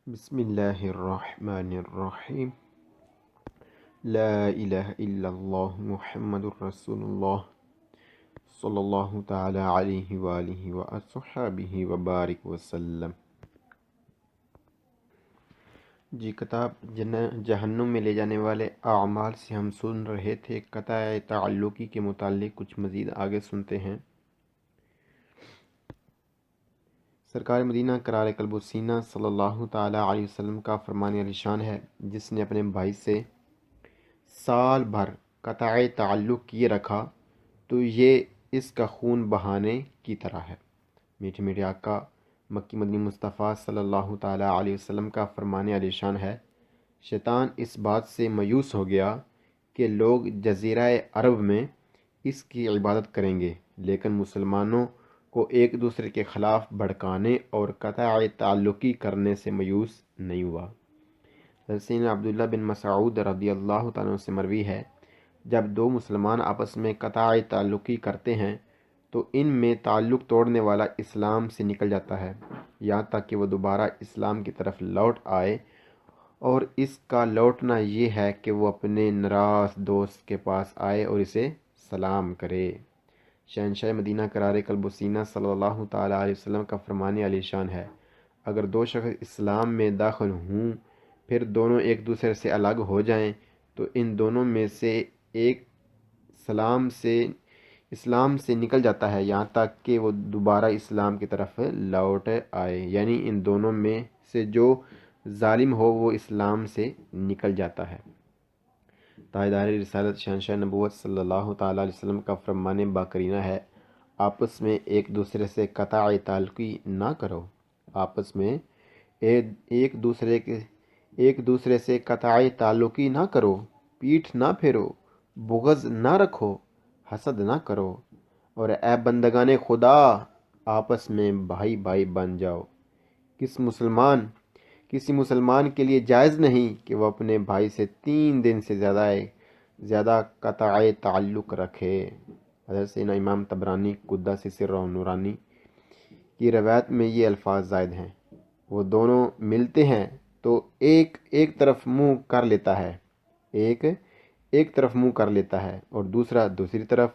بسم اللہ الرحمن الرحیم لا الہ الا اللہ محمد الرسول اللہ صلی اللہ تعالی علیہ وآلہ وصحبہ وبارک وسلم۔ جی کتاب جہنم میں لے جانے والے اعمال سے ہم سن رہے تھے۔ قطع تعلقی کے متعلق کچھ مزید آگے سنتے ہیں۔ سرکار مدینہ قرار قلب و سینہ صلی اللہ تعالی علیہ وسلم کا فرمان عالی شان ہے، جس نے اپنے بھائی سے سال بھر قطع تعلق کیے رکھا تو یہ اس کا خون بہانے کی طرح ہے۔ میٹھے میٹھے آقا مکی مدنی مصطفیٰ صلی اللہ تعالی علیہ وسلم کا فرمان عالی شان ہے، شیطان اس بات سے مایوس ہو گیا کہ لوگ جزیرہ عرب میں اس کی عبادت کریں گے، لیکن مسلمانوں کو ایک دوسرے کے خلاف بھڑکانے اور قطع تعلقی کرنے سے مایوس نہیں ہوا۔ سیدنا عبداللہ بن مسعود رضی اللہ تعالیٰ عنہ سے مروی ہے، جب دو مسلمان آپس میں قطع تعلقی کرتے ہیں تو ان میں تعلق توڑنے والا اسلام سے نکل جاتا ہے، یہاں تک کہ وہ دوبارہ اسلام کی طرف لوٹ آئے، اور اس کا لوٹنا یہ ہے کہ وہ اپنے ناراض دوست کے پاس آئے اور اسے سلام کرے۔ شہنشاہ مدینہ قرار قلب و سینہ صلی اللہ تعالی علیہ وسلم کا فرمان عالی شان ہے، اگر دو شخص اسلام میں داخل ہوں پھر دونوں ایک دوسرے سے الگ ہو جائیں تو ان دونوں میں سے ایک اسلام سے نکل جاتا ہے یہاں تک کہ وہ دوبارہ اسلام کی طرف لوٹ آئے، یعنی ان دونوں میں سے جو ظالم ہو وہ اسلام سے نکل جاتا ہے۔ تاجدار رسالت شہنشاہ نبوت صلی اللہ تعالی علیہ وسلم کا فرمان باقرینہ ہے، آپس میں ایک دوسرے سے قطع تعلقی نہ کرو۔ آپس میں ایک دوسرے سے قطع تعلقی نہ کرو، پیٹھ نہ پھیرو، بغض نہ رکھو، حسد نہ کرو، اور اے بندگان خدا آپس میں بھائی بھائی بن جاؤ۔ کسی مسلمان کے لیے جائز نہیں کہ وہ اپنے بھائی سے 3 دن سے زیادہ قطع تعلق رکھے۔ حضرت سیدنا امام طبرانی قدس سرہ نورانی کی روایت میں یہ الفاظ زائد ہیں، وہ دونوں ملتے ہیں تو ایک طرف منہ کر لیتا ہے، ایک طرف منہ کر لیتا ہے اور دوسرا دوسری طرف،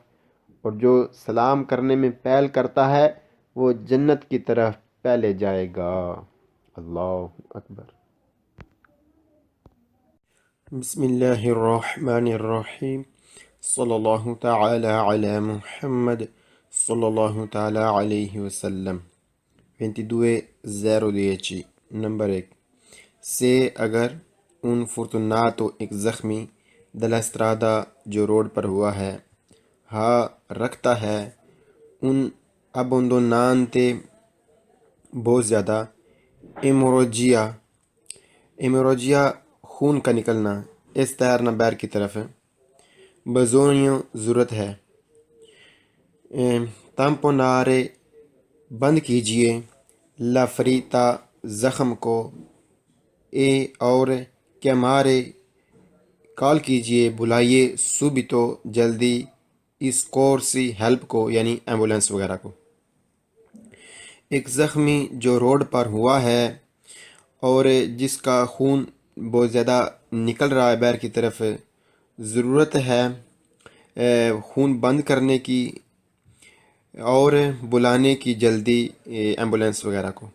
اور جو سلام کرنے میں پہل کرتا ہے وہ جنت کی طرف پہلے جائے گا۔ اللہ اکبر۔ بسم اللہ الرحمن الرحیم صلی اللہ تعالی علی محمد صلی اللہ تعالی علیہ وسلم۔ 22:10 نمبر 1 سے اگر un fortunato ایک زخمی della strada جو روڈ پر ہوا ہے، ہاں رکھتا ہے un abbondante بہت زیادہ ایموروجیا خون کا نکلنا، اس تیرنا بیر کی طرف بزونیو ضرورت ہے، تمپونارے بند کیجئے، لا فریتا زخم کو، اور کیمارے کال کیجئے، بلائیے، سوبیتو جلدی، اس کورسی ہیلپ کو یعنی ایمبولینس وغیرہ کو۔ ایک زخمی جو روڈ پر ہوا ہے اور جس کا خون بہت زیادہ نکل رہا ہے بیر کی طرف، ضرورت ہے خون بند کرنے کی اور بلانے کی جلدی ایمبولینس وغیرہ کو۔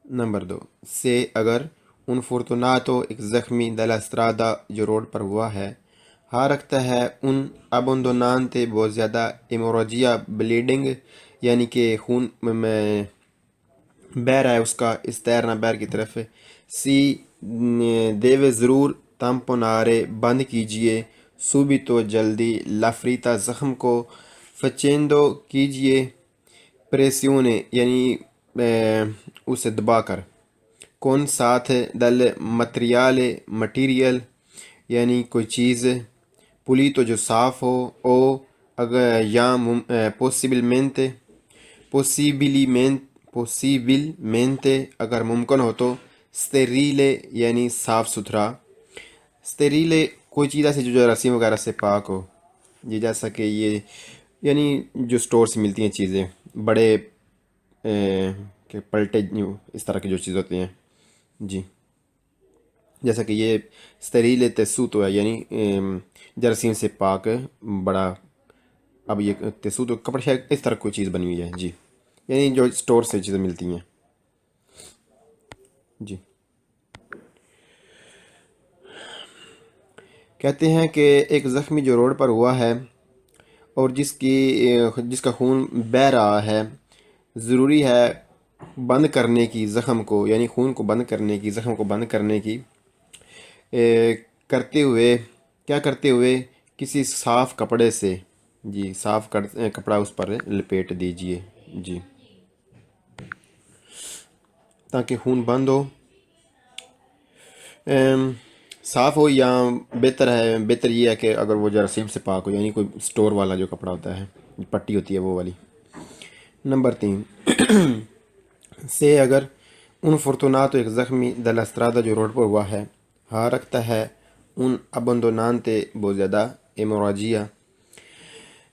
نمبر 2 سے اگر un fortunato ایک زخمی della strada جو روڈ پر ہوا ہے، ہاں رکھتا ہے un abbondante بہت زیادہ ایموروجیا بلیڈنگ یعنی کہ خون میں بہ رہا ہے اس کا، اس تیرنا بیر کی طرف، سی دیوے ضرور، تمپونارے بند کیجئے، سوبی تو جلدی، لافریتا زخم کو، فچیندو کیجئے، پریسیونے یعنی اسے دبا کر، کون ساتھ، دل مٹیریل یعنی کوئی چیز، پولیتو جو صاف ہو، او اگر یا پوسیبلمنتے اگر ممکن ہو تو، ستیریلے یعنی صاف ستھرا، ستیریلے کوئی چیز ایسی جو رسی وغیرہ سے پاک ہو، یہ جیسا کہ یہ یعنی جو سٹور سے ملتی ہیں چیزیں بڑے کہ پلٹے اس طرح کی جو چیز ہوتی ہیں۔ جی جیسا کہ یہ ستریل تسوتو ہے، یعنی جراثیم سے پاک بڑا. اب یہ تسوتو کپڑا شاید اس طرح کوئی چیز بنی ہوئی ہے جی، یعنی جو اسٹور سے چیزیں ملتی ہیں جی. کہتے ہیں کہ ایک زخمی جو روڈ پر ہوا ہے اور جس کا خون بہہ رہا ہے، ضروری ہے بند کرنے کی زخم کو، یعنی خون کو بند کرنے کی، زخم کو بند کرنے کی کرتے ہوئے، کیا کرتے ہوئے، کسی صاف کپڑے سے جی، صاف کپڑا اس پر لپیٹ دیجئے جی، تاکہ خون بند ہو، صاف ہو. یا بہتر یہ ہے کہ اگر وہ جراثیم سے پاک ہو، یعنی کوئی سٹور والا جو کپڑا ہوتا ہے، پٹی ہوتی ہے وہ والی. نمبر 3 سے اگر ان fortunato ایک زخمی della strada جو روڈ پر ہوا ہے، ہاں رکھتا ہے un abbandonante بوزیادہ ایموراجیا.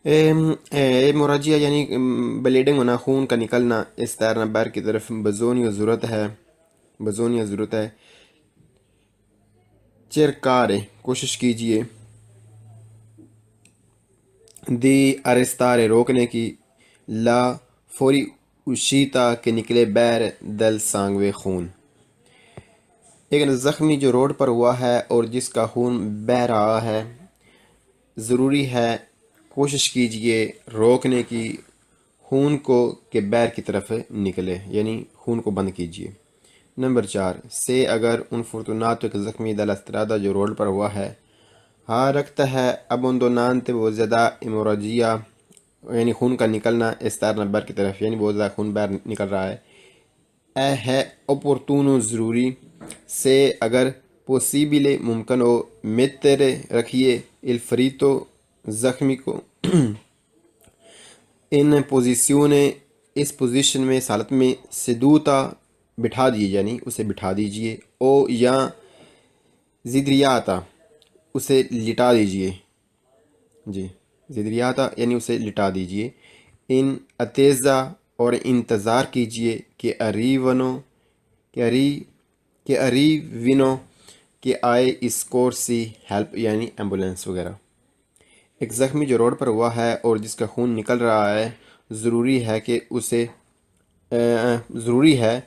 ایموراجیا یعنی بلیڈنگ ہونا، خون کا نکلنا، اس تیرنا بیر کی طرف. بزونی ضرورت ہے چرکارے کوشش کیجئے، دی ارستارے روکنے کی، لا فوری اشیتا کے نکلے بیر دل سانگوے خون. ایک زخمی جو روڈ پر ہوا ہے اور جس کا خون بہہ رہا ہے، ضروری ہے کوشش کیجئے روکنے کی، خون کو کہ بیر کی طرف نکلے، یعنی خون کو بند کیجئے. نمبر 4 سے اگر ان fortunato ایک زخمی della strada جو روڈ پر ہوا ہے، ہاں رکھتا ہے abbandonante بہت زیادہ ایموراجیا، یعنی خون کا نکلنا، استارنا بیر کی طرف، یعنی بہت زیادہ خون بیر نکل رہا ہے. اے ہے opportuno ضروری، سے اگر پوسیبلے ممکن ہو، میترے رکھیے il ferito زخمی کو ان پوزیشن اس پوزیشن میں، اس حالت میں، سدوتا بٹھا دیجیے، یعنی اسے بٹھا دیجیے، او یا زدریاتا اسے لٹا دیجیے جی، زدریاتا یعنی اسے لٹا دیجیے. ان اتیزا اور انتظار کیجیے کہ اریونو کہ آئے اس کورسی ہیلپ، یعنی ایمبولینس وغیرہ. ایک زخمی جو روڈ پر ہوا ہے اور جس کا خون نکل رہا ہے، ضروری ہے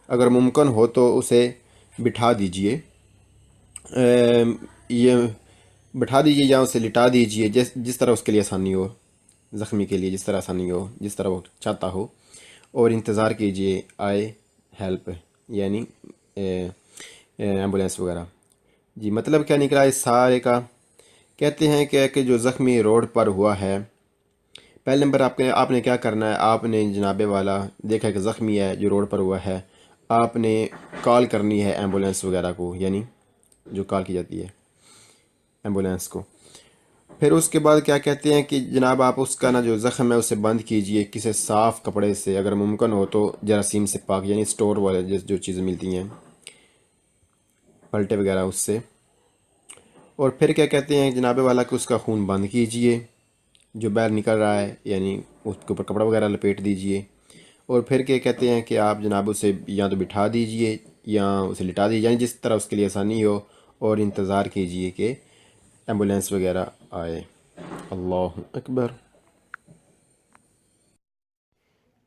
اگر ممکن ہو تو اسے بٹھا دیجئے، یہ بٹھا دیجئے یا اسے لٹا دیجئے، جس طرح اس کے لیے آسانی ہو، زخمی کے لیے جس طرح آسانی ہو، جس طرح وہ چاہتا ہو. اور انتظار کیجئے آئے ہیلپ، یعنی ایمبولینس وغیرہ جی. مطلب کیا نکلا اس سارے کا؟ کہتے ہیں کہ جو زخمی روڈ پر ہوا ہے، پہلے نمبر آپ نے کیا کرنا ہے، آپ نے جناب والا دیکھا کہ زخمی ہے جو روڈ پر ہوا ہے، آپ نے کال کرنی ہے ایمبولینس وغیرہ کو، یعنی جو کال کی جاتی ہے ایمبولینس کو. پھر اس کے بعد کیا کہتے ہیں کہ جناب آپ اس کا جو زخم ہے اسے بند کیجئے کسی صاف کپڑے سے، اگر ممکن ہو تو جراثیم سے پاک، یعنی سٹور والے جو چیزیں ملتی ہیں پلٹے وغیرہ، اس سے. اور پھر کیا کہتے ہیں جناب والا کہ اس کا خون بند کیجئے جو باہر نکل رہا ہے، یعنی اس کے اوپر کپڑا وغیرہ لپیٹ دیجئے. اور پھر کیا کہتے ہیں کہ آپ جناب اسے یا تو بٹھا دیجئے یا اسے لٹا دیجئے، یعنی جس طرح اس کے لیے آسانی ہو، اور انتظار کیجئے کہ ایمبولینس وغیرہ آئے. اللہ اکبر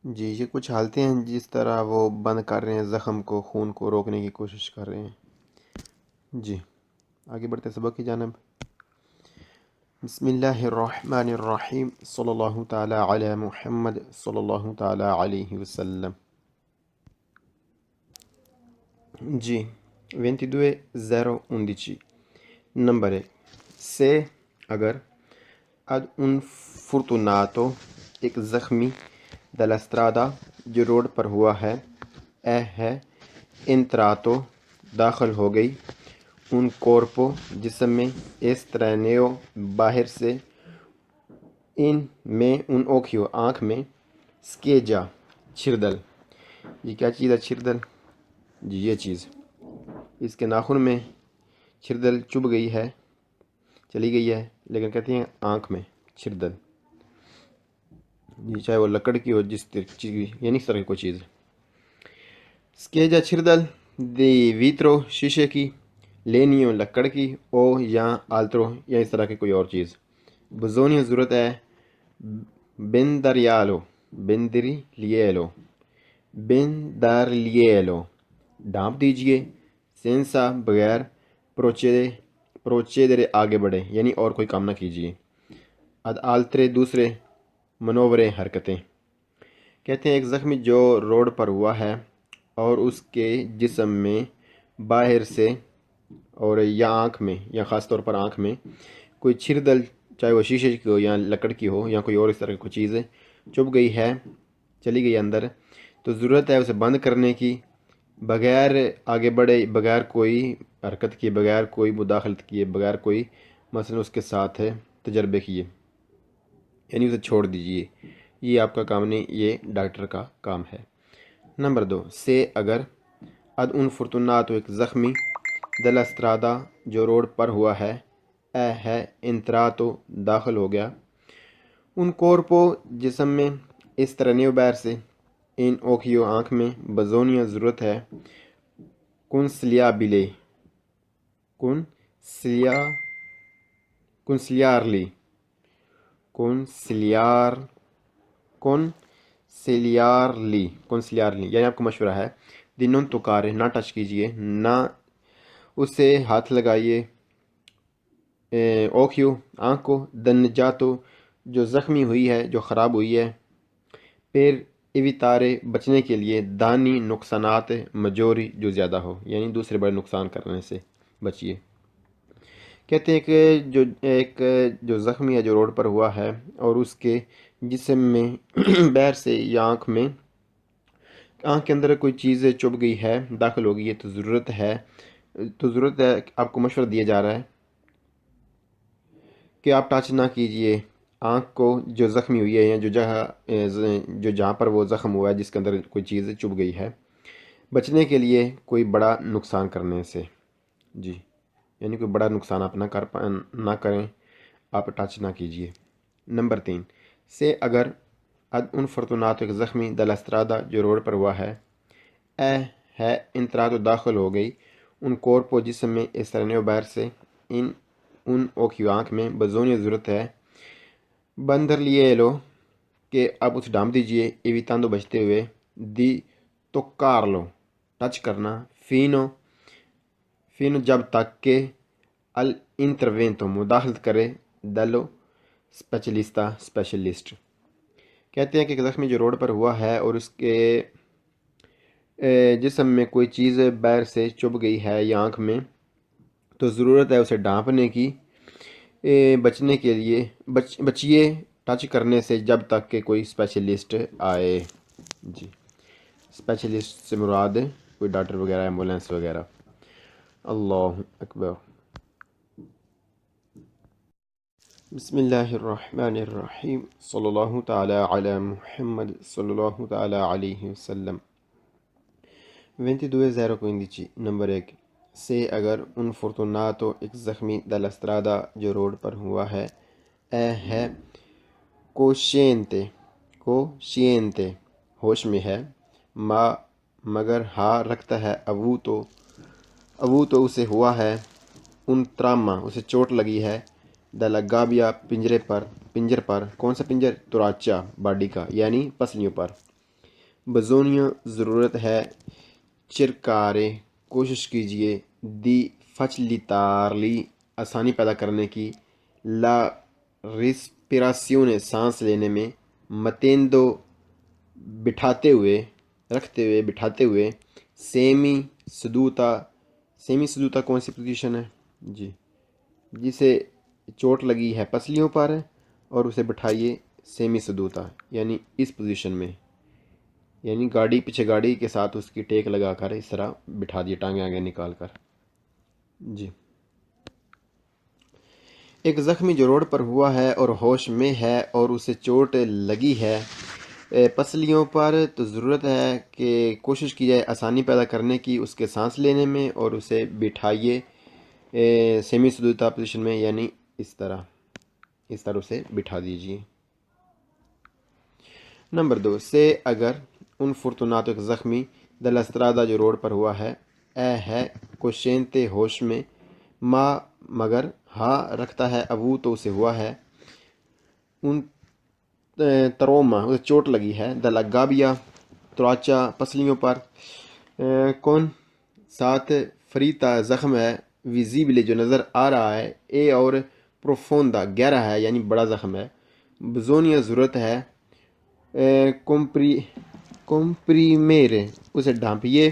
جی. یہ کچھ حالتیں ہیں جس طرح وہ بند کر رہے ہیں زخم کو، خون کو روکنے کی کوشش کر رہے ہیں جی. آگے بڑھتے سبق کی جانب. بسم اللہ الرحمن الرحیم، صلی اللہ تعالی علی محمد صلی اللہ تعالی علیہ وسلم جی. 22.011 نمبر 1 سے اگر اد ان fortunato ایک زخمی della strada جو روڈ پر ہوا ہے، اے ہے entrato داخل ہو گئی، ان کورپو جسم میں، estraneo باہر سے، ان میں ان اوکھیو آنکھ میں، سکیجا چھردل. یہ کیا چیز ہے چھردل جی؟ یہ چیز اس کے ناخن میں چھردل چبھ گئی ہے، چلی گئی ہے، لیکن کہتے ہیں آنکھ میں چھردل جی، چاہے وہ لکڑ کی ہو، جس چیز، یعنی اس طرح کی کوئی چیز. سکیجا چھردل دی ویترو شیشے کی، لینی ہو لکڑ کی، او یا آلترو یا اس طرح کی کوئی اور چیز۔ بزونی ضرورت ہے بندریالو، بندری لیلو، بندرلیلو، ڈھانپ دیجئے، سینسا بغیر، پروچیدرے آگے بڑھے یعنی اور کوئی کام نہ کیجیے، اد آلترے دوسرے، منورے حرکتیں۔ کہتے ہیں ایک زخمی جو روڈ پر ہوا ہے اور اس کے جسم میں باہر سے اور یا آنکھ میں یا خاص طور پر آنکھ میں کوئی چھردل، چاہے وہ شیشے کی ہو یا لکڑ کی ہو یا کوئی اور اس طرح کی کوئی چیز چبھ گئی ہے، چلی گئی اندر، تو ضرورت ہے اسے بند کرنے کی، بغیر آگے بڑھے، بغیر کوئی حرکت کیے، بغیر کوئی مداخلت کیے، بغیر کوئی مثلا اس کے ساتھ تجربے کیے، یعنی اسے چھوڑ دیجئے۔ یہ آپ کا کام نہیں، یہ ڈاکٹر کا کام ہے۔ نمبر 2 سے اگر اد ان فرتوناتو ایک زخمی دل استرادا جو روڈ پر ہوا ہے، اے ہے انتراتو داخل ہو گیا، ان کورپو جسم میں، اس طرح نیو بیر سے، ان اوکیو آنکھ میں، بزونیا ضرورت ہے، کنسلیابیلے، کنسلیارلی، کنسلیارلی یعنی آپ کو مشورہ ہے، دنوں تکارے، نہ ٹچ کیجئے، نہ اسے ہاتھ لگائیے، اوکیو آنکھ کو، دنجاتو جو زخمی ہوئی ہے، جو خراب ہوئی ہے، پھر ایویتارے بچنے کے لیے، دانی نقصانات مجوری جو زیادہ ہو، یعنی دوسرے بڑے نقصان کرنے سے بچیے۔ کہتے ہیں کہ جو زخمی ہے جو روڈ پر ہوا ہے اور اس کے جسم میں بیر سے یا آنکھ کے اندر کوئی چیز چبھ گئی ہے، داخل ہو گئی ہے، تو ضرورت ہے آپ کو مشورہ دیا جا رہا ہے کہ آپ ٹچ نہ کیجئے آنکھ کو جو زخمی ہوئی ہے یا جہاں پر وہ زخم ہوا ہے، جس کے اندر کوئی چیز چبھ گئی ہے، بچنے کے لیے کوئی بڑا نقصان کرنے سے، جی، یعنی کوئی بڑا نقصان آپ نہ کریں، آپ ٹچ نہ کیجئے۔ نمبر 3 سے اگر اد ان فرتوناتو ایک زخمی دل استرادا جو روڈ پر ہوا ہے، اے ہے انتراتو داخل ہو گئی، ان کورپو جسم میں، اس طرح نیو باہر سے، ان اوکیو آنکھ میں، بزونی ضرورت ہے، بندر لیے لو کہ اب اسے ڈھانپ دیجئے، ایویتاندو بچتے ہوئے، دی توکار لو ٹچ کرنا، فینو جب تک کہ الانتروینتو مداخلت کرے، دلو اسپیشلسٹ۔ کہتے ہیں کہ ایک زخمی جو روڈ پر ہوا ہے اور اس کے جسم میں کوئی چیز باہر سے چبھ گئی ہے یا آنکھ میں، تو ضرورت ہے اسے ڈھانپنے کی، بچنے کے لیے بچیے ٹچ کرنے سے جب تک کہ کوئی اسپیشلسٹ آئے، جی، اسپیشلسٹ سے مراد کوئی ڈاکٹر وغیرہ، ایمبولینس وغیرہ۔ اللہ اکبر۔ بسم اللہ الرحمن الرحیم، صلی اللہ تعالی علی محمد صلی اللہ تعالی علیہ وسلم۔ 22,015 نمبر 1 سے اگر ان فرتوناتو ایک زخمی دل استرادا جو روڈ پر ہوا ہے، اے ہے کوشینتے ہوش میں ہے، مگر ہاں رکھتا ہے، ابو تو اسے ہوا ہے، ان تراما اسے چوٹ لگی ہے، دلا گابیا پنجر پر، کون سا پنجر؟ توراچا باڈی کا، یعنی پسلیوں پر، بزونیوں ضرورت ہے، چرکارے کوشش کیجئے، دی فچلیتارلی آسانی پیدا کرنے کی، لا ریسپیراسیون سانس لینے میں، متیندو بٹھاتے ہوئے، سیمی سدوتا کون سی پوزیشن ہے؟ جی، جسے چوٹ لگی ہے پسلیوں پر اور اسے بٹھائیے سیمی سدوتا، یعنی اس پوزیشن میں، یعنی پیچھے گاڑی کے ساتھ اس کی ٹیک لگا کر اس طرح بٹھا دیے، ٹانگیں آگے نکال کر، جی۔ ایک زخمی جو روڈ پر ہوا ہے اور ہوش میں ہے اور اسے چوٹ لگی ہے پسلیوں پر، تو ضرورت ہے کہ کوشش کی جائے آسانی پیدا کرنے کی اس کے سانس لینے میں، اور اسے بٹھائیے سیمی سدوتا پوزیشن میں، یعنی اس طرح اسے بٹھا دیجیے۔ نمبر 2 سے اگر ان فرتوناتو ایک زخمی دل استرادا جو روڈ پر ہوا ہے، اے ہے کوشینتے ہوش میں، ما مگر، ہا رکھتا ہے ابو تو اسے ہوا ہے، ان تروما اسے چوٹ لگی ہے، دلگابیا تراچا پسلیوں پر، کون ساتھ، فریتا زخم ہے، ویزیبل جو نظر آ رہا ہے، اے اور پروفوندا گہرا ہے یعنی بڑا زخم ہے، بزونیا ضرورت ہے، کومپریمیرے اسے ڈھانپیے،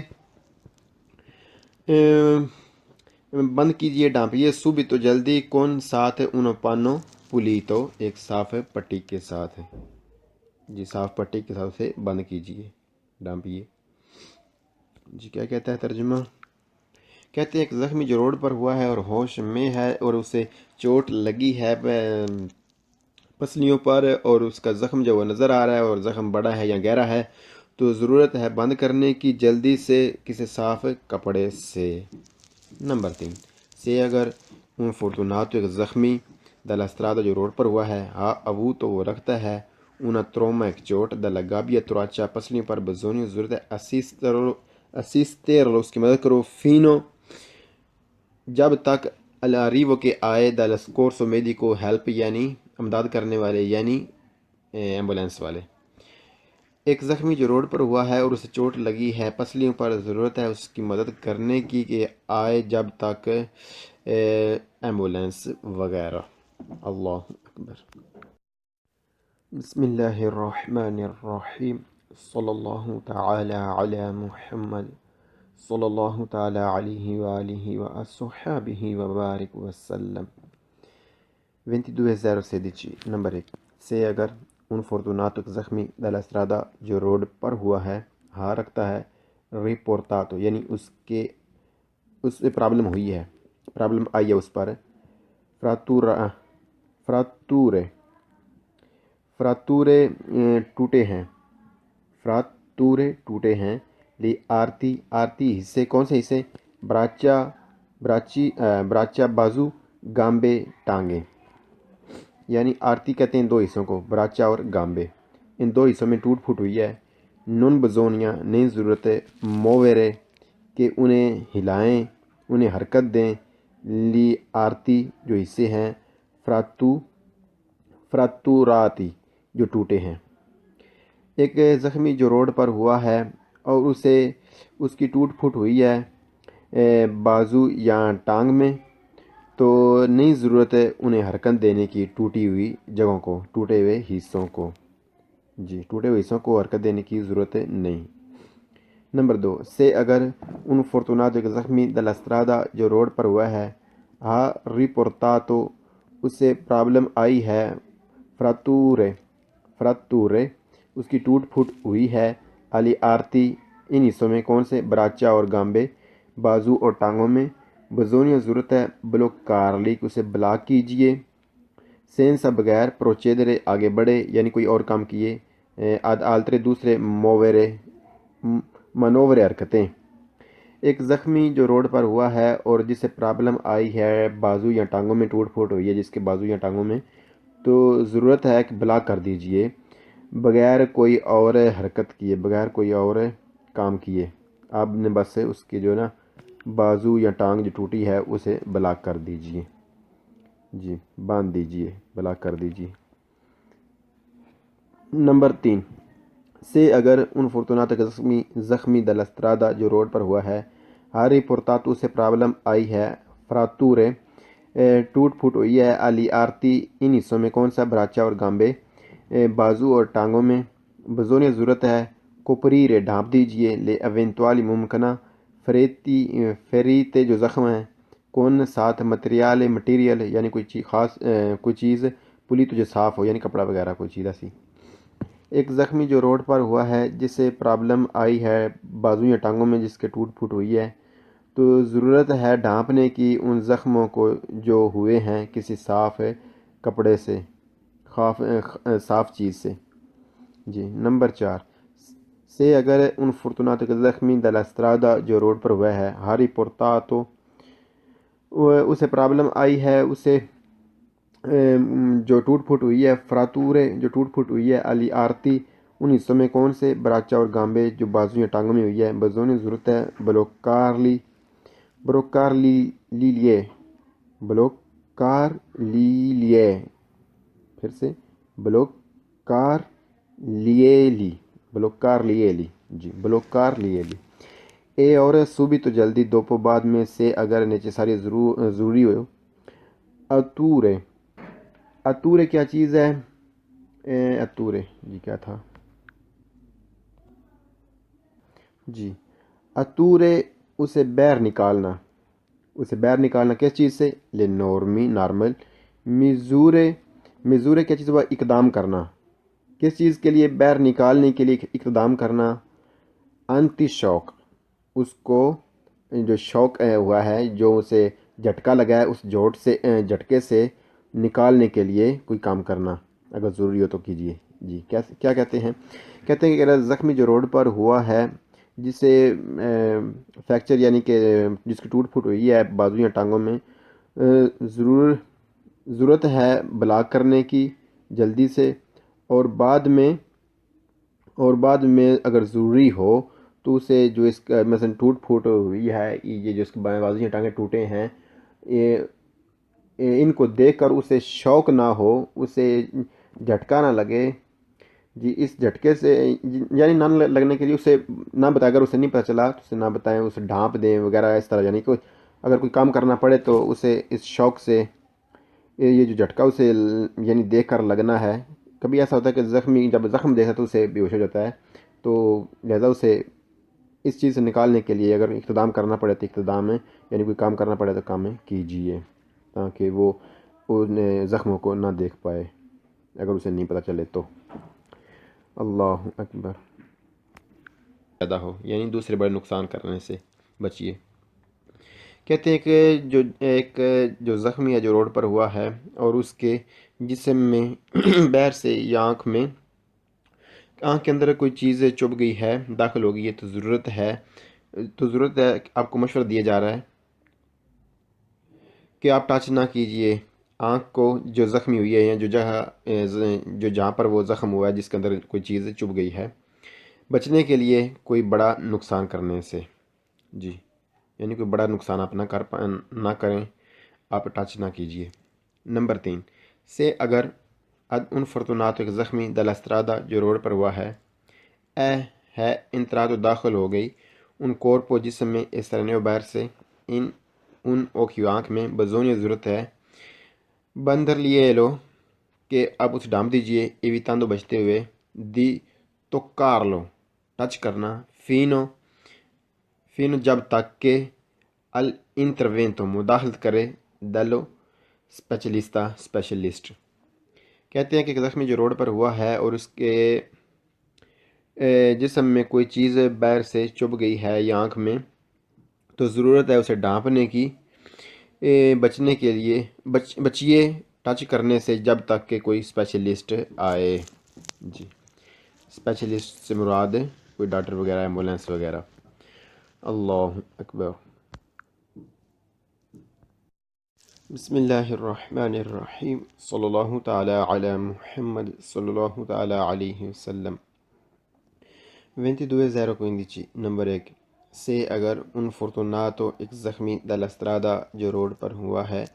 بند کیجئے ڈھانپیے، صبح تو جلدی، کون ساتھ، انو پانو پلی تو ایک صاف پٹی کے ساتھ، جی صاف پٹی کے ساتھ اسے بند کیجئے ڈھانپیے۔ جی کیا کہتا ہے ترجمہ؟ کہتے ہیں ایک زخمی جو روڈ پر ہوا ہے اور ہوش میں ہے اور اسے چوٹ لگی ہے پسلیوں پر، اور اس کا زخم جو وہ نظر آ رہا ہے اور زخم بڑا ہے یا گہرا ہے، تو ضرورت ہے بند کرنے کی جلدی سے کسی صاف کپڑے سے۔ نمبر 3 سے اگر ان فورتوناتو ایک زخمی دلسترادہ جو روڈ پر ہوا ہے، ہاں ابو تو وہ رکھتا ہے، una troma ایک چوٹ، dalla gabbia تراچا پسلیوں پر، بزونی ضرورت ہے assisterlo اس کی مدد کرو، فینو جب تک الارریوو کے آئے، dal soccorso medico ہیلپ یعنی امداد کرنے والے یعنی ایمبولینس والے۔ ایک زخمی جو روڈ پر ہوا ہے اور اسے چوٹ لگی ہے پسلیوں پر، ضرورت ہے اس کی مدد کرنے کی کہ آئے جب تک ایمبولینس وغیرہ۔ اللہ اکبر۔ بسم اللہ الرحمن الرحیم، صلی اللہ تعالی علی محمد صلی اللہ تعالی علیہ وآلہ وصحبہ وبارک وسلم۔ 22,016 نمبر 1 سے اگر ان فورتوناتو زخمی dalla strada جو روڈ پر ہوا ہے، ہاں رکھتا ہے، riportato یعنی اس سے پرابلم ہوئی ہے، پرابلم آئی ہے اس پر، فراتورے ٹوٹے ہیں، فراتورے ٹوٹے ہیں، لی آرتی حصے، کون سے حصے، براچا بازو، گامبے ٹانگیں، یعنی آرتی کہتے ہیں دو حصوں کو، براچا اور گامبے، ان دو حصوں میں ٹوٹ پھوٹ ہوئی ہے، نون بزونیا نہیں ضرورت ہے، مویرے کہ انہیں ہلائیں، انہیں حرکت دیں، لی آرتی جو حصے ہیں، فراتوراتی جو ٹوٹے ہیں۔ ایک زخمی جو روڈ پر ہوا ہے اور اس کی ٹوٹ پھوٹ ہوئی ہے بازو یا ٹانگ میں، تو نہیں ضرورت ہے انہیں حرکت دینے کی، ٹوٹی ہوئی جگہوں کو، ٹوٹے ہوئے حصوں کو، جی ٹوٹے ہوئے حصوں کو حرکت دینے کی ضرورت نہیں۔ نمبر 2 سے اگر ان فورتوناتو ایک زخمی dalla strada جو روڈ پر ہوا ہے، ہاں riportato اس سے پرابلم آئی ہے، فراتورے اس کی ٹوٹ پھوٹ ہوئی ہے، الی آرتی ان حصوں میں، کون سے، براچا اور گامبے، بازو اور ٹانگوں میں، بزونیا ضرورت ہے، بلوکارلی اسے بلاک کیجئے، سینسا بغیر، پروچیدرے آگے بڑھے یعنی کوئی اور کام کیے، آد آلترے دوسرے، مویرے منورے حرکتیں۔ ایک زخمی جو روڈ پر ہوا ہے اور جسے پرابلم آئی ہے بازو یا ٹانگوں میں، ٹوٹ پھوٹ ہوئی ہے جس کے بازو یا ٹانگوں میں، تو ضرورت ہے کہ بلاک کر دیجئے بغیر کوئی اور حرکت کیے، بغیر کوئی اور کام کیے، آپ نے بس اس کی جو نا بازو یا ٹانگ جو ٹوٹی ہے اسے بلاک کر دیجئے، جی باندھ دیجئے، بلاک کر دیجئے۔ نمبر 3 سے اگر ان فورتوناتو زخمی dalla strada جو روڈ پر ہوا ہے، ہاں riportato سے پرابلم آئی ہے، فراتورے ٹوٹ پھوٹ ہوئی ہے، الی آرتی ان حصوں میں، کون سا، براچا اور گامبے، بازو اور ٹانگوں میں، بزونیا ضرورت ہے، کوپریرے ڈھانپ دیجئے، لے ایونتوالی ممکنہ، فریتے جو زخم ہیں، کون ساتھ، مٹیریل یعنی کوئی چیز، پولی تو جو صاف ہو یعنی کپڑا وغیرہ کوئی چیز ایسی۔ ایک زخمی جو روڈ پر ہوا ہے جسے پرابلم آئی ہے بازو یا ٹانگوں میں، جس کے ٹوٹ پھوٹ ہوئی ہے، تو ضرورت ہے ڈھانپنے کی ان زخموں کو جو ہوئے ہیں کسی صاف کپڑے سے، صاف چیز سے، جی۔ نمبر 4 سے اگر ان فورتوناتو کے زخمی dalla strada جو روڈ پر ہوا ہے، ہاں riportato اسے پرابلم آئی ہے، اسے جو ٹوٹ پھوٹ ہوئی ہے، فراتورے جو ٹوٹ پھوٹ ہوئی ہے، الی آرتی ان حصوں میں، کون سے، براچا اور گامبے جو بازو یا ٹانگوں میں ہوئی ہے، بزونی ضرورت ہے، بروکارلی لیے بلوکار لیے، پھر سے بلوکار لیے لی، جی بلوکار لیے لی. اے اور subito جلدی dopo بعد میں سے اگر necessario ضروری ہو. اتورے، اتورے کیا چیز ہے؟ اتورے جی کیا تھا جی اتورے، اسے باہر نکالنا، اسے باہر نکالنا کس چیز سے؟ لے نورمی نارمل. میزورے، میزورے کیا چیز ہوا؟ اقدام کرنا. کس چیز کے لیے؟ باہر نکالنے کے لیے اقدام کرنا. انتی شوق، اس کو جو شوق ہوا ہے، جو اسے جھٹکا لگا ہے، اس جھٹکے سے نکالنے کے لیے کوئی کام کرنا، اگر ضروری ہو تو کیجیے. جی کیا کہتے ہیں؟ کہتے ہیں کہ اگر زخمی جو روڈ پر ہوا ہے، جسے فریکچر یعنی کہ جس کی ٹوٹ پھوٹ ہوئی ہے بازو یا ٹانگوں میں، ضرورت ہے بلاک کرنے کی جلدی سے، اور بعد میں اگر ضروری ہو تو اسے جو اس کا مثلا ٹوٹ پھوٹ ہوئی ہے، یہ جو اس کے بازو یا ٹانگیں ٹوٹے ہیں، ان کو دیکھ کر اسے شوق نہ ہو، اسے جھٹکا نہ لگے. جی اس جھٹکے سے یعنی نہ لگنے کے لیے اسے نہ بتائیں، اگر اسے نہیں پتہ چلا تو اسے نہ بتائیں، اسے ڈھانپ دیں وغیرہ اس طرح. یعنی کوئی اگر کوئی کام کرنا پڑے تو اسے اس شوق سے یہ جو جھٹکا اسے یعنی دیکھ کر لگنا ہے. کبھی ایسا ہوتا ہے کہ زخمی جب زخم دیکھتا ہے تو اسے بے ہوش ہو جاتا ہے، تو لہذا اسے اس چیز سے نکالنے کے لیے اگر اقتدام کرنا پڑے تو اقتدام میں، یعنی کوئی کام کرنا پڑے تو کام میں کیجیے، تاکہ وہ ان زخموں کو نہ دیکھ پائے اگر اسے نہیں پتہ چلے تو. اللہ اکبر. پیدا ہو یعنی دوسرے بڑے نقصان کرنے سے بچیے. کہتے ہیں کہ جو زخمی ہے جو روڈ پر ہوا ہے اور اس کے جسم میں باہر سے یا آنکھ کے اندر کوئی چیز چبھ گئی ہے، داخل ہو گئی ہے، تو ضرورت ہے آپ کو مشورہ دیا جا رہا ہے کہ آپ ٹچ نہ کیجئے آنکھ کو جو زخمی ہوئی ہے، یا جہاں پر وہ زخم ہوا ہے جس کے اندر کوئی چیز چبھ گئی ہے، بچنے کے لیے کوئی بڑا نقصان کرنے سے. جی یعنی کوئی بڑا نقصان آپ نہ کریں، آپ ٹچ نہ کیجیے. نمبر 3 سے اگر ان فرتوناتو ایک زخمی دلسترادہ جو روڈ پر ہوا ہے انترادو داخل ہو گئی ان کورپو جسم میں استرنیو باہر سے ان اوکیو آنکھ میں بزونی ضرورت ہے بندر لیے لو کہ اب اسے ڈھانپ دیجئے ایویتاندو بچتے ہوئے دی تو کار لو ٹچ کرنا فینو جب تک کہ الانتروینتو مداخلت کرے دلو اسپیشلسٹ. کہتے ہیں کہ ایک زخمی جو روڈ پر ہوا ہے اور اس کے جسم میں کوئی چیز باہر سے چبھ گئی ہے یا آنکھ میں، تو ضرورت ہے اسے ڈھانپنے کی. بچنے کے لیے بچیے ٹچ کرنے سے جب تک کہ کوئی اسپیشلسٹ آئے. جی اسپیشلسٹ سے مراد کوئی ڈاکٹر وغیرہ، ایمبولینس وغیرہ. اللہ اکبر. بسم اللہ الرحمن الرحیم. صلی اللہ تعالی علی محمد صلی اللہ تعالی علیہ وسلم. 22.015 نمبر 1 سے اگر ان فرتوناتو ایک زخمی دلسترادہ جو روڈ پر ہوا ہے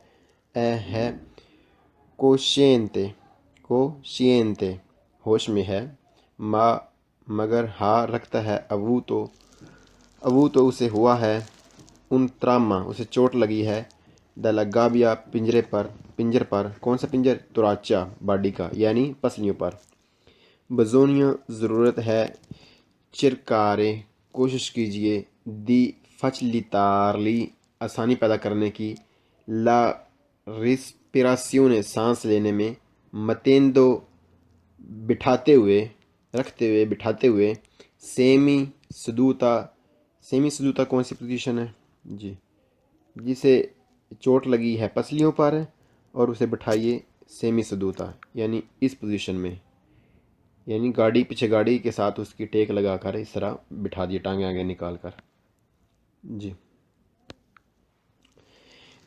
ہے کوشینتے ہوش میں ہے، مگر ہاں رکھتا ہے ابو تو اسے ہوا ہے ان تراما اسے چوٹ لگی ہے دلا گابیا پنجر پر. کون سا پنجر؟ توراچا باڈی کا یعنی پسلیوں پر. بزونیو ضرورت ہے چرکارے کوشش کیجئے دی فچلیتارلی آسانی پیدا کرنے کی لا ریسپیراسیون سانس لینے میں متیندو بٹھاتے ہوئے سیمی سدوتا کون سی پوزیشن ہے؟ جی جسے چوٹ لگی ہے پسلیوں پر اور اسے بٹھائیے سیمی سدوتا یعنی اس پوزیشن میں، یعنی پیچھے گاڑی کے ساتھ اس کی ٹیک لگا کر اس طرح بٹھا دیے ٹانگیں آگے نکال کر. جی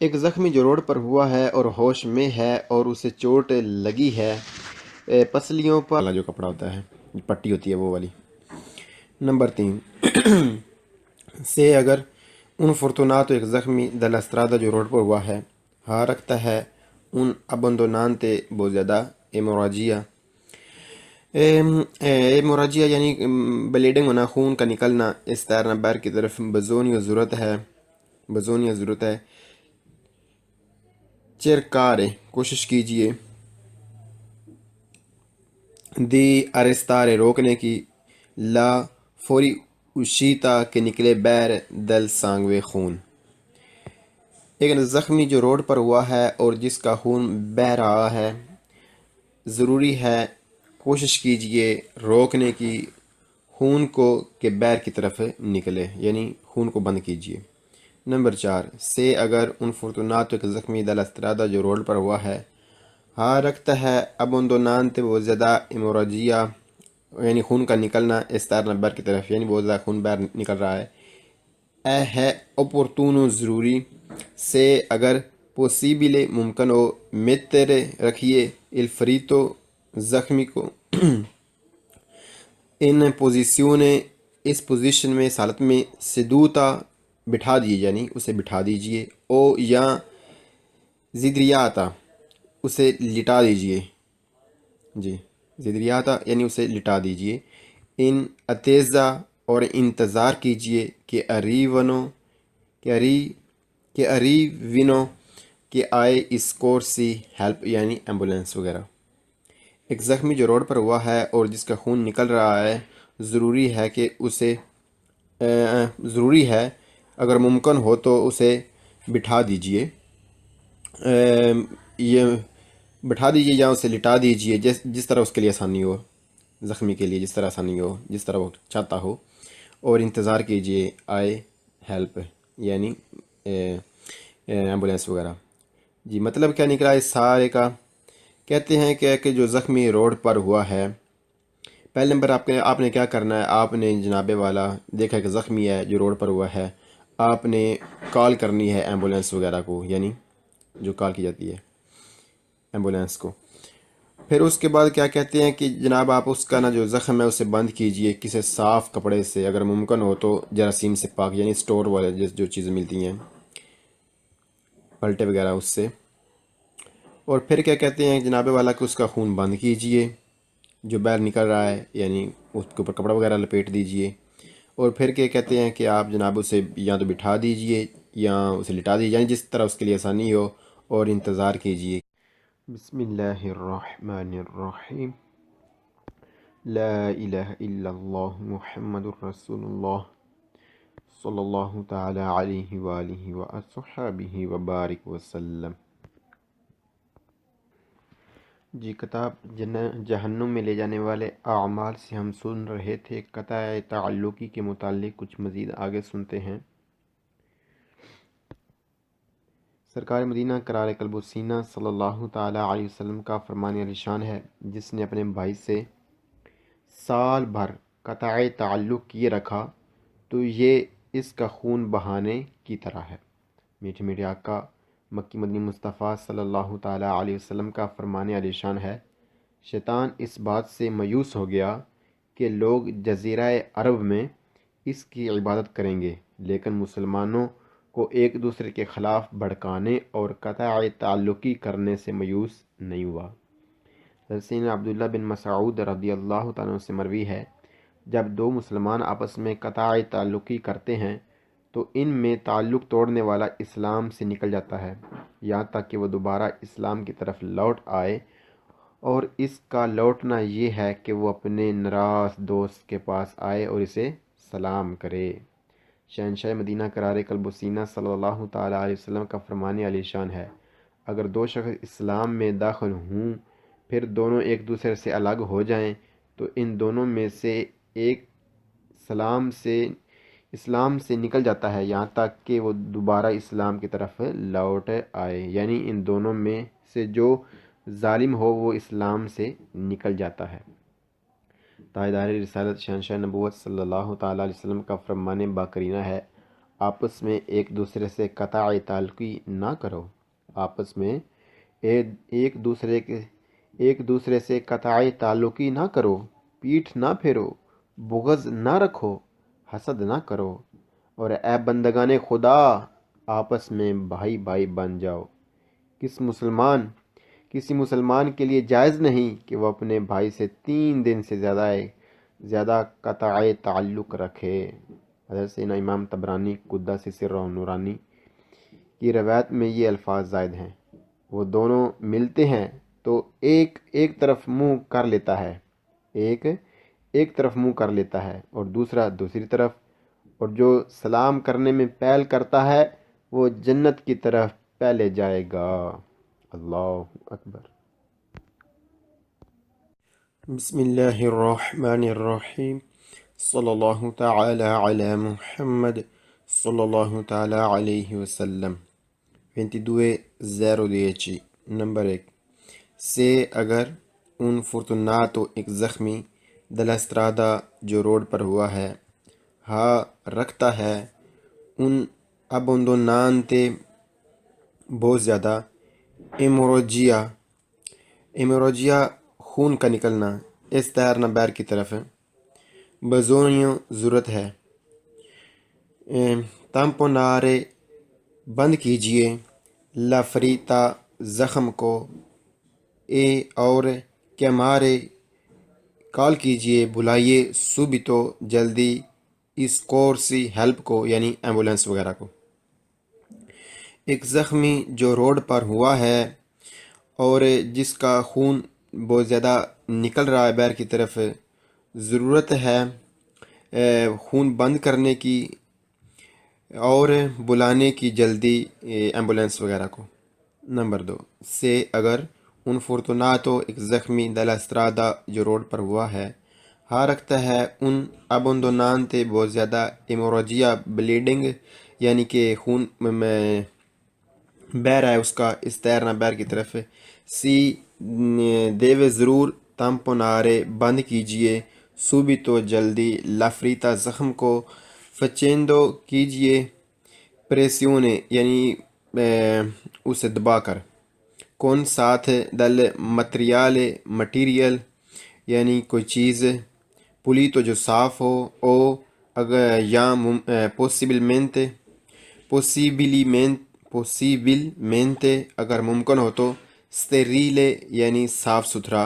ایک زخمی جو روڈ پر ہوا ہے اور ہوش میں ہے اور اسے چوٹ لگی ہے پسلیوں پر، جو کپڑا ہوتا ہے پٹی ہوتی ہے وہ والی. نمبر 3 سے اگر ان فرتوناتو ایک زخمی دلسترادہ جو روڈ پر ہوا ہے ہاں رکھتا ہے un abbandonante بوزیادہ hemorragia. hemorragia یعنی بلیڈنگ ہونا، خون کا نکلنا، اس تیرنا بیر کی طرف. بزونی ضرورت ہے. cercare کوشش کیجیے. di arrestare روکنے کی. la fuoriuscita کے نکلے بیر del sangue خون. ایک زخمی جو روڈ پر ہوا ہے اور جس کا خون بہہ رہا ہے، ضروری ہے کوشش کیجیے روکنے کی خون کو کہ بیر کی طرف نکلے، یعنی خون کو بند کیجیے. نمبر 4 سے اگر ان fortunato ایک زخمی della strada جو روڈ پر ہوا ہے، ہاں رکھتا ہے abbandonante بہت زیادہ hemorragia یعنی خون کا نکلنا، استارنا بیر کی طرف یعنی بہت زیادہ خون بیر نکل رہا ہے. اے ہے opportuno ضروری. سے اگر possibile ممکن ہو. mettere رکھیے il ferito زخمی کو ان پوزیشن اس پوزیشن میں، اس حالت میں. seduta بٹھا دیجیے یعنی اسے بٹھا دیجیے. او یا زدریاتا اسے لٹا دیجیے. جی زدریاتا یعنی اسے لٹا دیجیے. ان اتیزا اور انتظار کیجیے کہ اریونو کہ آئے اس کورسی ہیلپ یعنی ایمبولینس وغیرہ. ایک زخمی جو روڈ پر ہوا ہے اور جس کا خون نکل رہا ہے، ضروری ہے اگر ممکن ہو تو اسے بٹھا دیجیے. یہ بٹھا دیجیے یا اسے لٹا دیجیے، جس طرح اس کے لیے آسانی ہو، زخمی کے لیے جس طرح آسانی ہو، جس طرح وہ چاہتا ہو. اور انتظار کیجیے آئے ہیلپ یعنی ایمبولینس وغیرہ. جی مطلب کیا نکلا اس سارے کا؟ کہتے ہیں کہ جو زخمی روڈ پر ہوا ہے، پہلے نمبر آپ نے کیا کرنا ہے. آپ نے جناب والا دیکھا کہ زخمی ہے جو روڈ پر ہوا ہے، آپ نے کال کرنی ہے ایمبولینس وغیرہ کو، یعنی جو کال کی جاتی ہے ایمبولینس کو. پھر اس کے بعد کیا کہتے ہیں کہ جناب آپ اس کا جو زخم ہے اسے بند کیجئے کسی صاف کپڑے سے، اگر ممکن ہو تو جراثیم سے پاک، یعنی سٹور والے جو چیزیں ملتی ہیں پلٹے وغیرہ اس سے. اور پھر کیا کہتے ہیں جناب والا کہ اس کا خون بند کیجئے جو باہر نکل رہا ہے، یعنی اس کے اوپر کپڑا وغیرہ لپیٹ دیجئے. اور پھر کیا کہتے ہیں کہ آپ جناب اسے یا تو بٹھا دیجئے یا اسے لٹا دیجئے، یعنی جس طرح اس کے لیے آسانی ہو، اور انتظار کیجئے. بسم اللہ الرحمن الرحیم. لا الہ الا اللہ محمد الرسول اللہ صلی اللہ تعالی علیہ وآلہ وصحبہ وبارک وسلم. جی کتاب جہنم میں لے جانے والے اعمال سے ہم سن رہے تھے. قطع تعلقی کے متعلق کچھ مزید آگے سنتے ہیں. سرکار مدینہ قرار قلب و سینہ صلی اللہ تعالی علیہ وسلم کا فرمان عالی شان ہے، جس نے اپنے بھائی سے سال بھر قطع تعلق کیے رکھا تو یہ اس کا خون بہانے کی طرح ہے. میٹھے میٹھے آقا مکی مدنی مصطفیٰ صلی اللہ تعالی علیہ وسلم کا فرمان عالی شان ہے، شیطان اس بات سے مایوس ہو گیا کہ لوگ جزیرہ عرب میں اس کی عبادت کریں گے، لیکن مسلمانوں کو ایک دوسرے کے خلاف بھڑکانے اور قطع تعلقی کرنے سے مایوس نہیں ہوا. سیدنا عبداللہ بن مسعود رضی اللہ تعالیٰ سے مروی ہے، جب دو مسلمان آپس میں قطع تعلقی کرتے ہیں تو ان میں تعلق توڑنے والا اسلام سے نکل جاتا ہے، یہاں تک کہ وہ دوبارہ اسلام کی طرف لوٹ آئے. اور اس کا لوٹنا یہ ہے کہ وہ اپنے ناراض دوست کے پاس آئے اور اسے سلام کرے. شہنشاہ مدینہ قرار قلب و سینہ صلی اللہ تعالی علیہ وسلم کا فرمان عالی شان ہے، اگر دو شخص اسلام میں داخل ہوں پھر دونوں ایک دوسرے سے الگ ہو جائیں تو ان دونوں میں سے ایک اسلام سے نکل جاتا ہے یہاں تک کہ وہ دوبارہ اسلام کی طرف لوٹ آئے، یعنی ان دونوں میں سے جو ظالم ہو وہ اسلام سے نکل جاتا ہے. تاجدار رسالت شہنشاہ نبوت صلی اللہ تعالی علیہ وسلم کا فرمان باقرینہ ہے، آپس میں ایک دوسرے سے قطع تعلقی نہ کرو. آپس میں ایک دوسرے سے قطع تعلقی نہ کرو، پیٹھ نہ پھیرو، بغض نہ رکھو، حسد نہ کرو، اور اے بندگان خدا آپس میں بھائی بھائی بن جاؤ. کسی مسلمان کے لیے جائز نہیں کہ وہ اپنے بھائی سے 3 دن سے زیادہ قطع تعلق رکھے۔ حضرت سیدنا امام طبرانی قدس سرہ نورانی کی روایت میں یہ الفاظ زائد ہیں۔ وہ دونوں ملتے ہیں تو ایک طرف منہ کر لیتا ہے، ایک طرف منہ کر لیتا ہے اور دوسرا دوسری طرف، اور جو سلام کرنے میں پہل کرتا ہے وہ جنت کی طرف پہلے جائے گا۔ اللہ اکبر۔ بسم اللہ الرحمن الرحیم، صلی اللہ تعالی علی محمد صلی اللہ تعالی علیہ وسلم۔ 22:10 نمبر 1 سے اگر un fortunato ایک زخمی della strada جو روڈ پر ہوا ہے، رکھتا ہے un abbondante بہت زیادہ ایموروجیا خون کا نکلنا، اس تیرنا بیر کی طرف، بزونیوں ضرورت ہے، تمپونارے بند کیجئے، لا فریتا زخم کو، اور chiamare کال کیجئے، بلائیے، subito جلدی، اسکورسی ہیلپ کو یعنی ایمبولینس وغیرہ کو۔ ایک زخمی جو روڈ پر ہوا ہے اور جس کا خون بہت زیادہ نکل رہا ہے بیر کی طرف، ضرورت ہے خون بند کرنے کی اور بلانے کی جلدی ایمبولینس وغیرہ کو۔ نمبر 2 سے اگر un fortunato ایک زخمی della strada جو روڈ پر ہوا ہے، رکھتا ہے un abbondante بہت زیادہ ایموروجیا بلیڈنگ یعنی کہ خون میں بہ رہا ہے اس کا، اس تیرنا بیر کی طرف، سی دیوے ضرور، تمپونارے بند کیجئے، subito جلدی، لا فریتا زخم کو، فچیندو کیجئے، پریسیونے یعنی اسے دبا کر، کون ساتھ، دل مٹیریل یعنی کوئی چیز، پولیتو جو صاف ہو، او اگر یا پوسیبلمنتے اگر ممکن ہو تو، سٹیریلے یعنی صاف ستھرا،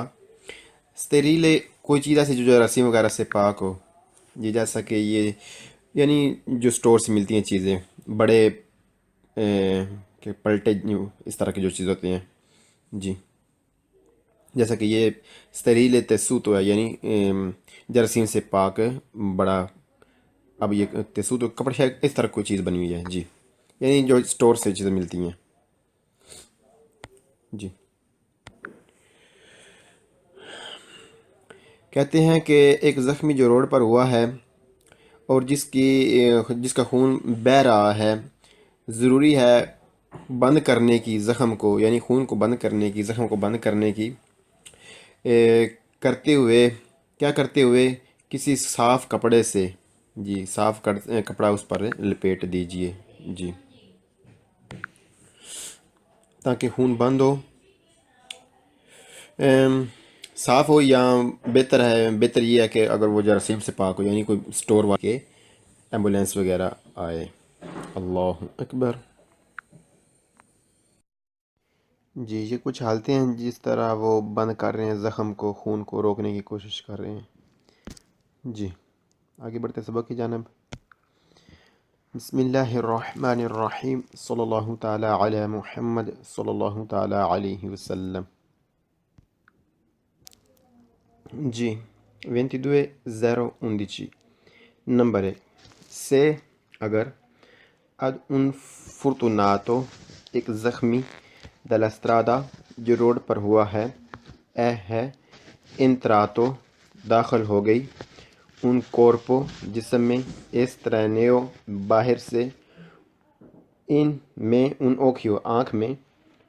سٹیریلے کوئی چیز ایسی جو جراثیم وغیرہ سے پاک ہو، جی جیسا کہ یہ یعنی جو سٹور سے ملتی ہیں چیزیں بڑے کہ پلٹے اس طرح کی جو چیز ہوتی ہیں، جی جیسا کہ یہ سٹیریلے تیسوتو ہے یعنی جراثیم سے پاک بڑا، اب یہ تیسوتو کپڑے شاید اس طرح کوئی چیز بنی ہوئی ہے، جی یعنی جو سٹور سے چیزیں ملتی ہیں، جی کہتے ہیں کہ ایک زخمی جو روڈ پر ہوا ہے اور جس کا خون بہہ رہا ہے، ضروری ہے بند کرنے کی زخم کو یعنی خون کو بند کرنے کی، زخم کو بند کرنے کی کرتے ہوئے کسی صاف کپڑے سے، جی صاف کپڑا اس پر لپیٹ دیجئے، جی تاکہ خون بند ہو، صاف ہو، یا بہتر یہ ہے کہ اگر وہ جراثیم سے پاک ہو یعنی کوئی سٹور کے ایمبولینس وغیرہ آئے۔ اللہ اکبر۔ جی یہ کچھ حالتیں ہیں جس طرح وہ بند کر رہے ہیں زخم کو، خون کو روکنے کی کوشش کر رہے ہیں۔ جی آگے بڑھتے سبق کی جانب۔ بسم اللہ الرحمن الرحیم، صلی اللہ تعالی علی محمد صلی اللہ تعالی علیہ وسلم۔ جی 22:11 نمبر 1 سے اگر ad un fortunato ایک زخمی della strada جو روڈ پر ہوا ہے، ہے entrato داخل ہو گئی، un corpo جسم میں، estraneo باہر سے، in میں un occhio آنکھ میں،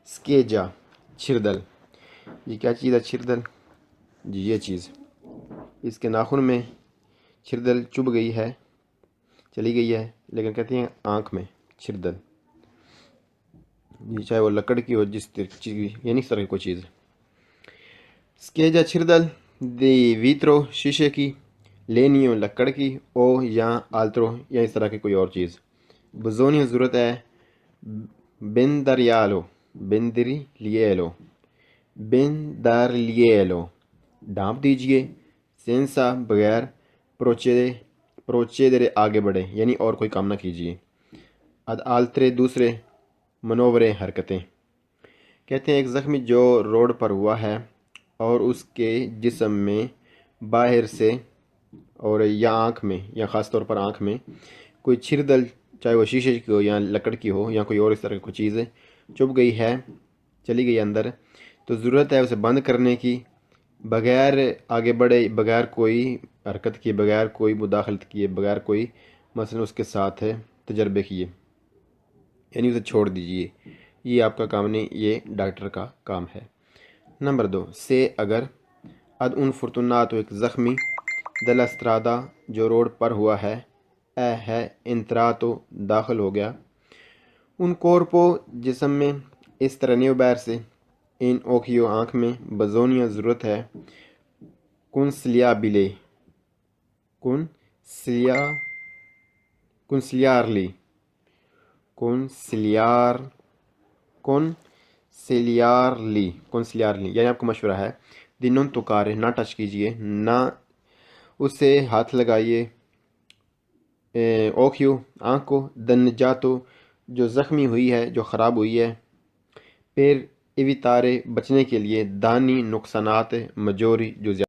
scheggia چھردل، یہ کیا چیز ہے چھردل؟ جی یہ چیز، اس کے ناخن میں چھردل چبھ گئی ہے، چلی گئی ہے، لیکن کہتے ہیں آنکھ میں چھردل، جی چاہے وہ لکڑ کی ہو، جس چیز یعنی اس طرح کی کوئی چیز۔ اسکیجا چھردل، دی ویترو شیشے کی، لینیو لکڑ کی، او یا آلترو یا اس طرح کی کوئی اور چیز، بزونیو ضرورت ہے، بندریالو bendriglielo, bendarglielo, ڈھانپ دیجئے، senza بغیر، procedere آگے بڑھے یعنی اور کوئی کام نہ کیجیے، ad altre دوسرے، منورے حرکتیں۔ کہتے ہیں ایک زخمی جو روڈ پر ہوا ہے اور اس کے جسم میں باہر سے اور یا آنکھ میں یا خاص طور پر آنکھ میں کوئی چھردل، چاہے وہ شیشے کی ہو یا لکڑ کی ہو یا کوئی اور اس طرح کی کوئی چیز چبھ گئی ہے، چلی گئی اندر، تو ضرورت ہے اسے بند کرنے کی، بغیر آگے بڑھے، بغیر کوئی حرکت کیے، بغیر کوئی مداخلت کیے، بغیر کوئی مثلا اس کے ساتھ تجربے کیے، یعنی اسے چھوڑ دیجئے۔ یہ آپ کا کام نہیں، یہ ڈاکٹر کا کام ہے۔ نمبر 2، سے اگر، ad un fortunato ایک زخمی، della strada جو روڈ پر ہوا ہے، ہے entrato داخل ہو گیا، un corpo جسم میں، estraneo باہر سے، in occhio آنکھ میں، bisogna ضرورت ہے، consigliabile consigliarli یعنی آپ کو مشورہ ہے، di non toccare نہ ٹچ کیجئے، نہ اسے ہاتھ لگائیے، اوکھیو آنکھ کو، دنجاتو جو زخمی ہوئی ہے، جو خراب ہوئی ہے، پھر ایویتارے بچنے کے لیے، دانی نقصانات، مجوری جو زیادہ